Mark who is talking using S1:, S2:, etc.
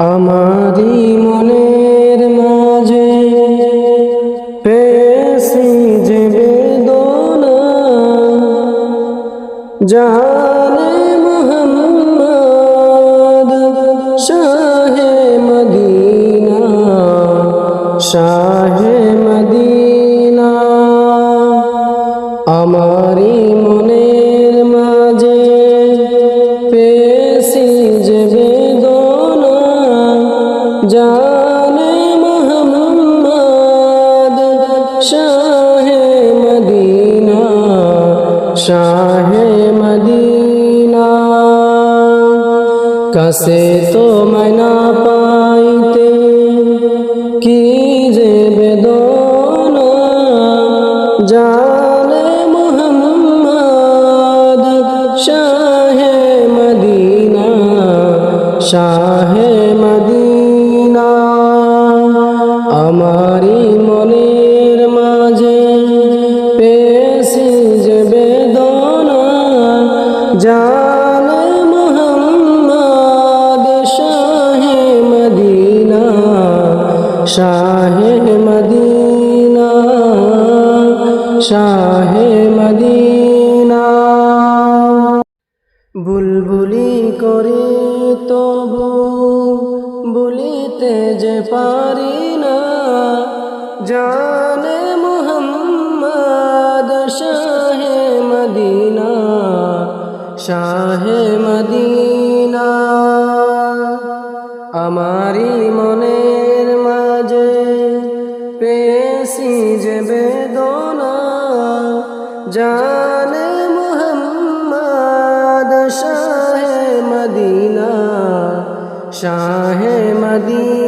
S1: আমারি মনের মাঝে পেয়েছি যে বেদনা, জানে মুহাম্মদ শাহে মদিনা, শাহে মদিনা। আমারি মনের মাঝে পেয়েছি যে বেদনা, জানে মুহাম্মদ শাহে মদিনা, শাহে মদিনা। কাছে তোমায় না পাইতে কি যে বেদনা, জানে মুহাম্মদ শাহে মদিনা, শাহে মদিনা। আমারি মনের মাঝে পেয়েছি যে বেদনা, জানে মুহাম্মদ শাহে মদিনা, শাহে মদিনা, শাহে মদিনা। বুলবুলি করে তবু বলিতে যে পারি না, জানে মুহাম্মদ শাহে মদিনা, শাহে মদিনা। আমারি মনের মাঝে পেয়েছি যে বেদনা, জানে মুহাম্মদ শাহে মদিনা, শাহে মদিনা।